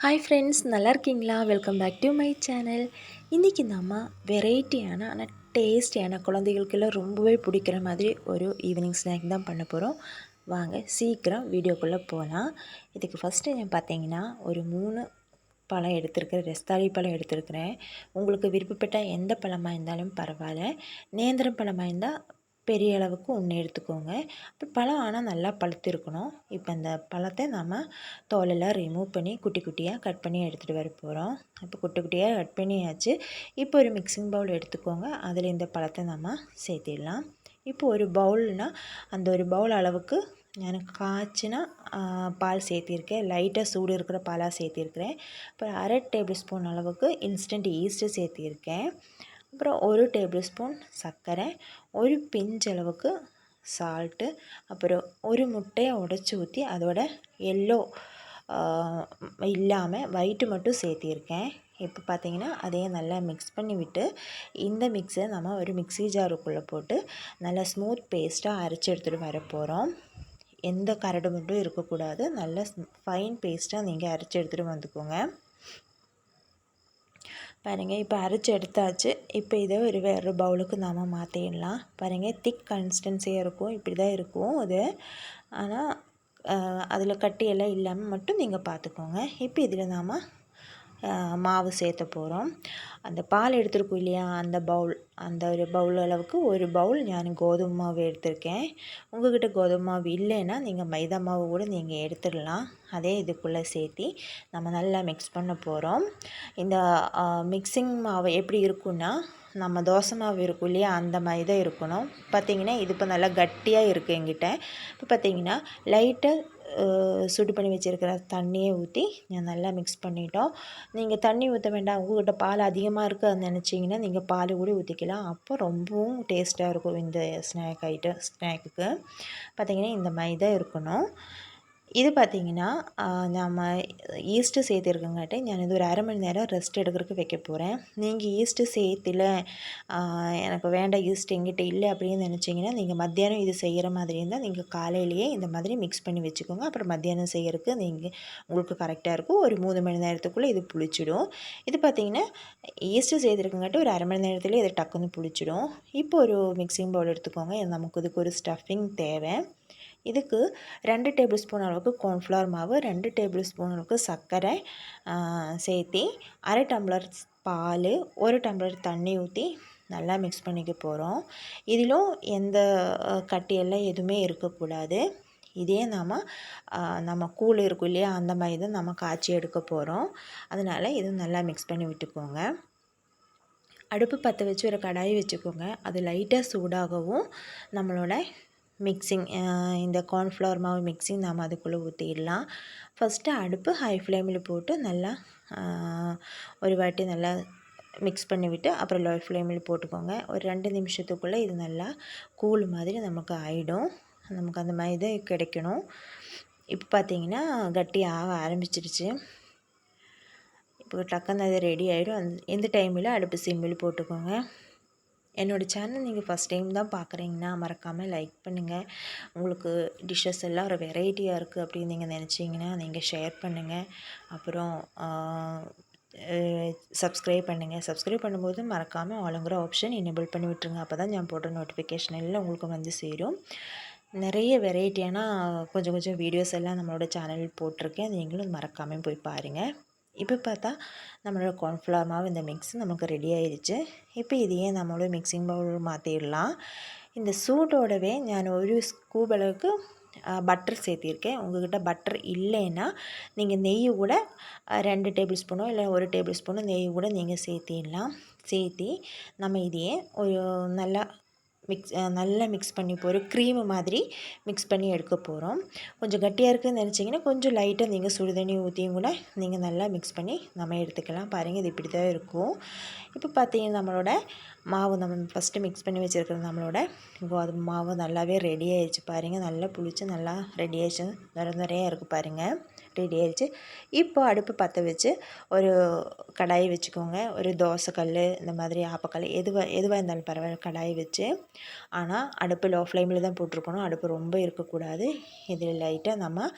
Hi friends, நல்லா இருக்கீங்களா? Welcome back to my channel. இன்றைக்கி நம்ம வெரைட்டியான ஆனால் டேஸ்டியான குழந்தைகளுக்கெல்லாம் ரொம்பவே பிடிக்கிற மாதிரி ஒரு ஈவினிங் ஸ்நாக் தான் பண்ண போகிறோம். வாங்க சீக்கிரம் வீடியோக்குள்ளே போகலாம். இதுக்கு ஃபஸ்ட்டு பார்த்தீங்கன்னா ஒரு 3 பழம் எடுத்துருக்கிறேன். ரஸ்தாளி பழம் எடுத்துருக்கிறேன். உங்களுக்கு விருப்பப்பட்ட எந்த பழமாக இருந்தாலும் பரவாயில்ல. நேந்திரம் பழமாக இருந்தால் பெரிய அளவுக்கு ஒன்று எடுத்துக்கோங்க. அப்புறம் பழம் ஆனால் நல்லா பழுத்து இருக்கணும். இப்போ இந்த பழத்தை நம்ம தோலெல்லாம் ரிமூவ் பண்ணி குட்டி குட்டியாக கட் பண்ணி எடுத்துகிட்டு வர போகிறோம். இப்போ குட்டி குட்டியாக கட் பண்ணியாச்சு. இப்போ ஒரு மிக்சிங் பவுல் எடுத்துக்கோங்க. அதில் இந்த பழத்தை நம்ம சேர்த்திடலாம். இப்போ ஒரு பவுல்னால் அந்த ஒரு பவுல் அளவுக்கு நான் காய்ச்சின பால் சேர்த்திருக்கேன். லைட்டாக சூடு இருக்கிற பாலாக சேர்த்திருக்கிறேன். அப்புறம் 1/2 டேபிள் ஸ்பூன் அளவுக்கு இன்ஸ்டன்ட் ஈஸ்ட்டு சேர்த்திருக்கேன். அப்புறம் 1 டேபிள் ஸ்பூன் சர்க்கரை, ஒரு பிஞ்ச் அளவுக்கு சால்ட்டு, அப்புறம் ஒரு முட்டையை உடச்சி ஊற்றி அதோட எல்லோ இல்லாமல் ஒயிட்டு மட்டும் சேர்த்திருக்கேன். இப்போ பார்த்திங்கன்னா அதையும் நல்லா மிக்ஸ் பண்ணி விட்டு இந்த மிக்ஸை நம்ம ஒரு மிக்ஸி ஜாருக்குள்ளே போட்டு நல்லா ஸ்மூத் பேஸ்ட்டாக அரைச்சி எடுத்துகிட்டு வர போகிறோம். எந்த கரடு மட்டும் இருக்கக்கூடாது. நல்ல ஃபைன் பேஸ்ட்டாக நீங்கள் அரைச்சி எடுத்துகிட்டு வந்துக்கோங்க. பாருங்கள், இப்போ அரைச்சி எடுத்தாச்சு. இப்போ இதை வேறு பவுலுக்கு நாம் மாற்றிடலாம். பாருங்கள், திக் கன்சிஸ்டன்சியாக இருக்கும். இப்படி தான் இருக்கும் அது. ஆனால் அதில் கட்டியெல்லாம் இல்லாமல் மட்டும் நீங்கள் பார்த்துக்கோங்க. இப்போ இதில் நாம் மாவு சேர்த்த போகிறோம். அந்த பால் எடுத்துருக்கோம் இல்லையா, அந்த ஒரு பவுல் அளவுக்கு ஒரு பவுல் நான் கோதுமை மாவு எடுத்திருக்கேன். உங்கள்கிட்ட கோதுமை மாவு இல்லைன்னா நீங்கள் மைதா மாவு கூட நீங்கள் எடுத்துடலாம். அதே இதுக்குள்ளே சேர்த்தி நம்ம நல்லா மிக்ஸ் பண்ண போகிறோம். இந்த மிக்சிங் மாவு எப்படி இருக்குன்னா, நம்ம தோசை மாவு இருக்கும் இல்லையா, அந்த மாதிரி தான் இருக்கணும். பார்த்திங்கன்னா இது இப்போ நல்லா கட்டியாக இருக்குது என்கிட்ட. இப்போ பார்த்திங்கன்னா லைட்டாக சுடு பண்ணி வச்சுருக்கிற தண்ணியை ஊற்றி நல்லா மிக்ஸ் பண்ணிட்டோம். நீங்கள் தண்ணி ஊற்ற வேண்டாம், உங்கள்கிட்ட பால் அதிகமாக இருக்குதுன்னு நினச்சிங்கன்னா நீங்கள் பால் கூட ஊற்றிக்கலாம். அப்போ ரொம்பவும் டேஸ்ட்டாக இருக்கும் இந்த ஸ்நாக்குக்கு. பார்த்திங்கன்னா இந்த மாதிரி தான் இருக்கணும். இது பார்த்திங்கன்னா நம்ம ஈஸ்ட்டு சேர்த்துருக்கங்காட்டி நான் இது ஒரு 1/2 மணி நேரம் ரெஸ்ட் எடுக்கிறதுக்கு வைக்க போகிறேன். நீங்கள் ஈஸ்ட்டு சேர்த்துல எனக்கு வேண்டாம், ஈஸ்ட் எங்கிட்ட இல்லை அப்படின்னு நினச்சிங்கன்னா நீங்கள் மத்தியானம் இது செய்கிற மாதிரி இருந்தால் நீங்கள் காலையிலேயே இந்த மாதிரி மிக்ஸ் பண்ணி வச்சுக்கோங்க. அப்புறம் மத்தியானம் செய்கிறதுக்கு உங்களுக்கு கரெக்டாக இருக்கும். ஒரு 3 மணி நேரத்துக்குள்ளே இது புளிச்சிடும். இது பார்த்திங்கன்னா ஈஸ்ட்டு சேர்த்துருக்கங்காட்டி ஒரு 1/2 மணி நேரத்துலேயே இது டக்குன்னு புளிச்சிடும். இப்போ ஒரு மிக்சிங் பவுல் எடுத்துக்கோங்க. நமக்கு இதுக்கு ஒரு ஸ்டஃபிங் தேவை. இதுக்கு 2 டேபிள் ஸ்பூன் அளவுக்கு கார்ன்ஃப்ளவர் மாவு, 2 டேபிள் ஸ்பூன் அளவுக்கு சர்க்கரை சேர்த்தி 1/2 டம்ளர் பால், 1 டம்ளர் தண்ணி ஊற்றி நல்லா மிக்ஸ் பண்ணிக்க போகிறோம். இதிலும் எந்த கட்டியெல்லாம் எதுவுமே இருக்கக்கூடாது. இதே நம்ம கூழ் இருக்கும் இல்லையா, அந்த மாதிரி தான் நம்ம காய்ச்சி எடுக்க போகிறோம். அதனால் இது நல்லா மிக்ஸ் பண்ணி விட்டுக்கோங்க. அடுப்பு பற்ற வச்சு ஒரு கடாய் வச்சுக்கோங்க. அது லைட்டாக சூடாகவும் நம்மளோட மிக்சிங் இந்த கார்ன்ஃப்ளவர் மாவு மிக்சிங் நாம் அதுக்குள்ளே ஊற்றிடலாம். ஃபஸ்ட்டு அடுப்பு ஹை ஃப்ளேமில் போட்டு நல்லா ஒரு வாட்டி நல்லா மிக்ஸ் பண்ணிவிட்டு அப்புறம் லோ ஃப்ளேமில் போட்டுக்கோங்க. ஒரு 2 நிமிஷத்துக்குள்ளே இது நல்லா கூழ் மாதிரி நமக்கு ஆகிடும். நமக்கு அந்த மாதிரி தான் கிடைக்கணும். இப்போ பார்த்திங்கன்னா கட்டி ஆக ஆரம்பிச்சிடுச்சு. இப்போ டக்குன்னு அது ரெடி ஆகிடும். இந்த டைமில் அடுப்பு சிம்மில் போட்டுக்கோங்க. என்னோடய சேனல் நீங்கள் ஃபஸ்ட் டைம் தான் பார்க்குறீங்கன்னா மறக்காமல் லைக் பண்ணுங்கள். உங்களுக்கு டிஷ்ஷஸ் எல்லாம் ஒரு வெரைட்டியாக இருக்குது அப்படின்னு நீங்கள் நினச்சிங்கன்னா நீங்கள் ஷேர் பண்ணுங்கள். அப்புறம் சப்ஸ்கிரைப் பண்ணுங்கள். சப்ஸ்கிரைப் பண்ணும்போது மறக்காமல் ஆளுங்கிற ஆப்ஷன் எனேபிள் பண்ணி விட்டுருங்க. அப்போ தான் நான் போடுற நோட்டிஃபிகேஷன் எல்லாம் உங்களுக்கு வந்து சேரும். நிறைய வெரைட்டியான கொஞ்சம் கொஞ்சம் வீடியோஸ் எல்லாம் நம்மளோட சேனல் போட்டிருக்கேன். நீங்களும் மறக்காமல் போய் பாருங்கள். இப்போ பார்த்தா நம்மளோட கார்ன்ஃப்ளவர் மாவு இந்த மிக்ஸ் நமக்கு ரெடி ஆயிடுச்சு. இப்போ இதையே நம்மளோட மிக்சிங் பவுல் மாற்றிடலாம். இந்த சூட்டோடவே நான் ஒரு ஸ்கூப் அளவுக்கு பட்டர் சேர்த்திருக்கேன். உங்கள்கிட்ட பட்டர் இல்லைன்னா நீங்கள் நெய் கூட 2 டேபிள் ஸ்பூனோ இல்லை 1 டேபிள் ஸ்பூனோ நெய் கூட நீங்கள் சேர்த்திடலாம். சேர்த்தி நம்ம இதையே ஒரு நல்லா மிக்ஸ் பண்ணி ஒரு க்ரீமு மாதிரி மிக்ஸ் பண்ணி எடுக்க போகிறோம். கொஞ்சம் கட்டியாக இருக்குதுன்னு நினச்சிங்கன்னா கொஞ்சம் லைட்டாக நீங்கள் சுடுதண்ணி ஊற்றியும் கூட நீங்கள் நல்லா மிக்ஸ் பண்ணி நம்ம எடுத்துக்கலாம். பாருங்கள், இது இப்படி தான் இருக்கும். இப்போ பார்த்தீங்கன்னா நம்மளோட மாவு நம்ம ஃபஸ்ட்டு மிக்ஸ் பண்ணி வச்சுருக்கிற நம்மளோட கோதுமை மாவு நல்லாவே ரெடி ஆயிடுச்சு. பாருங்கள், நல்லா புளிச்சு நல்லா ரெடி ஆயிடுச்சு. நிறையா இருக்குது பாருங்கள், ரெடி ஆயிடுச்சு. இப்போ அடுப்பு பற்ற வச்சு ஒரு கடாயை வச்சுக்கோங்க. ஒரு தோசைக்கல் இந்த மாதிரி ஆப்பக்கல் எதுவாக இருந்தாலும் பரவாயில்ல, கடாயை வச்சு. ஆனால் அடுப்பு லோ ஃப்ளேமில் தான் போட்டிருக்கணும். அடுப்பு ரொம்ப இருக்கக்கூடாது. இதில் லைட்டாக நம்ம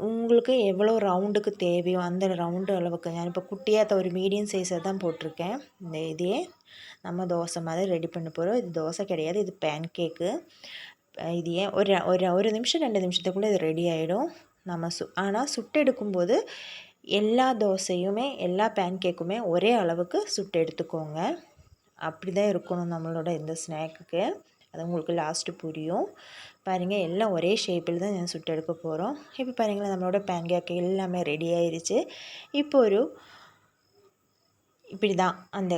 உங்களுக்கு எவ்வளோ ரவுண்டுக்கு தேவையோ அந்த ரவுண்டு அளவுக்கு ഞാനിപ്പോൾ കുട്ടിയാത്ത ഒരു மீடியம் சைஸை தான் போட்டிருக்கேன். இந்த இதே நம்ம தோசை மாதிரி ரெடி பண்ண போகிறோம். இது தோசை கிடையாது, இது பேன் கேக்கு. இது ஏன் ஒரு ஒரு ஒரு நிமிஷம் 2 நிமிஷத்துக்குள்ளே இது ரெடி ஆகிடும். நம்ம ஆனால் சுட்டு எடுக்கும்போது எல்லா தோசையுமே எல்லா பேன் கேக்குமே ஒரே அளவுக்கு சுட்டு எடுத்துக்கோங்க. அப்படி தான் இருக்கணும் நம்மளோட இந்த ஸ்நாக்குக்கு. அது உங்களுக்கு லாஸ்ட்டு புரியும். பாருங்கள், எல்லாம் ஒரே ஷேப்பில் தான் நான் சுட்டு எடுக்க போகிறோம். இப்போ பாருங்களேன், நம்மளோட பேன் கேக்கு எல்லாமே ரெடி ஆயிடுச்சு. இப்போ இப்படி தான் அந்த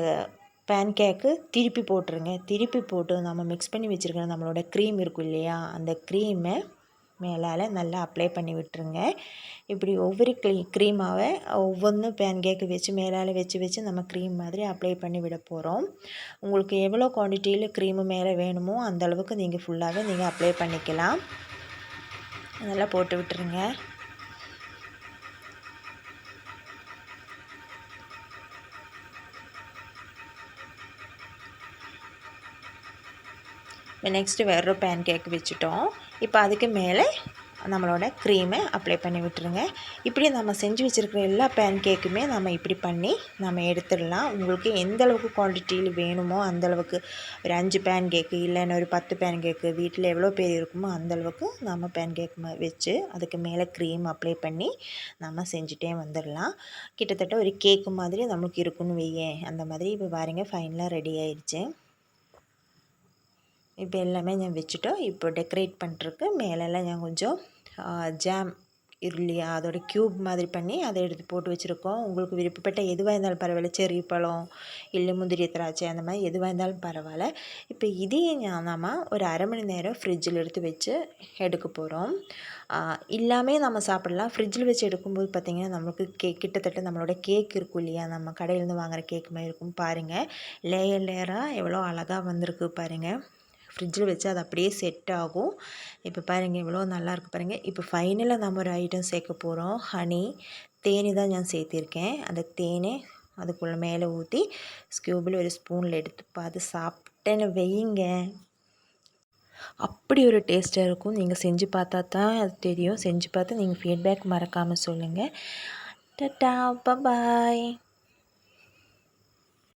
பேன் கேக்கு திருப்பி போட்டுருங்க. திருப்பி போட்டு நம்ம மிக்ஸ் பண்ணி வச்சுருக்கிற நம்மளோட க்ரீம் இருக்கும் இல்லையா, அந்த க்ரீமை மேலால் நல்லா அப்ளை பண்ணி விட்டுருங்க. இப்படி ஒவ்வொரு க்ரீமாவை ஒவ்வொன்றும் பேன் கேக்கு வச்சு மேலால் வச்சு நம்ம க்ரீம் மாதிரி அப்ளை பண்ணி விட போகிறோம். உங்களுக்கு எவ்வளோ குவான்டிட்டியில் க்ரீமு மேலே வேணுமோ அந்தளவுக்கு நீங்கள் ஃபுல்லாகவே நீங்கள் அப்ளை பண்ணிக்கலாம். நல்லா போட்டு விட்டுருங்க. நெக்ஸ்ட்டு வேறு பேன் கேக் வச்சுட்டோம். இப்போ அதுக்கு மேலே நம்மளோட க்ரீமை அப்ளை பண்ணி விட்டுருங்க. இப்படி நம்ம செஞ்சு வச்சுருக்கிற எல்லா பேன் கேக்குமே நம்ம இப்படி பண்ணி நம்ம எடுத்துடலாம். உங்களுக்கு எந்த அளவுக்கு குவான்டிட்டியில் வேணுமோ அந்தளவுக்கு ஒரு 5 பேன் கேக்கு இல்லைன்னா ஒரு 10 பேன் கேக்கு வீட்டில் எவ்வளோ பேர் இருக்குமோ அந்தளவுக்கு நம்ம பேன் கேக் வச்சு அதுக்கு மேலே க்ரீம் அப்ளை பண்ணி நம்ம செஞ்சுட்டே வந்துடலாம். கிட்டத்தட்ட ஒரு கேக்கு மாதிரி நமக்கு இருக்குன்னு வையேன். அந்த மாதிரி இப்போ பாருங்கள், ஃபைனலாக ரெடி ஆயிடுச்சு. இப்போ எல்லாமே நான் வச்சுட்டோம். இப்போ டெக்கரேட் பண்ணுறதுக்கு மேலெல்லாம் நான் கொஞ்சம் ஜாம் இல்லையா, அதோட க்யூப் மாதிரி பண்ணி அதை எடுத்து போட்டு வச்சுருக்கோம். உங்களுக்கு விருப்பப்பட்ட எதுவாக இருந்தாலும் பரவாயில்ல, செர்ரி பழம் இல்லை முந்திரி திராட்சை அந்த மாதிரி எதுவாக இருந்தாலும் பரவாயில்ல. இப்போ இதையே நம்ம ஒரு அரை மணி நேரம் ஃப்ரிட்ஜில் எடுத்து வச்சு எடுக்க போகிறோம். எல்லாமே நம்ம சாப்பிடலாம். ஃப்ரிட்ஜில் வச்சு எடுக்கும்போது பார்த்திங்கன்னா நமக்கு கிட்டத்தட்ட நம்மளோட கேக் இருக்கும் இல்லையா, நம்ம கடையிலேருந்து வாங்குகிற கேக் மாதிரி இருக்கும். பாருங்கள், லேயர் லேயராக எவ்வளோ அழகாக வந்திருக்கு பாருங்கள். ஃப்ரிட்ஜில் வச்சு அது அப்படியே செட் ஆகும். இப்போ பாருங்கள், எவ்வளோ நல்லாயிருக்கு பாருங்கள். இப்போ ஃபைனலாக நம்ம ஒரு ஐட்டம் சேர்க்க போகிறோம். ஹனி, தேனி தான் நான் சேர்த்திருக்கேன். அந்த தேனை அதுக்குள்ளே மேலே ஊற்றி ஸ்க்யூபில் ஒரு ஸ்பூனில் எடுத்து பார்த்து சாப்பிட்டேன்னு வையுங்க, அப்படி ஒரு டேஸ்ட்டாக இருக்கும். நீங்கள் செஞ்சு பார்த்தா தான் அது தெரியும். செஞ்சு பார்த்து நீங்கள் ஃபீட்பேக் மறக்காமல் சொல்லுங்கள். டாடா, பாய்.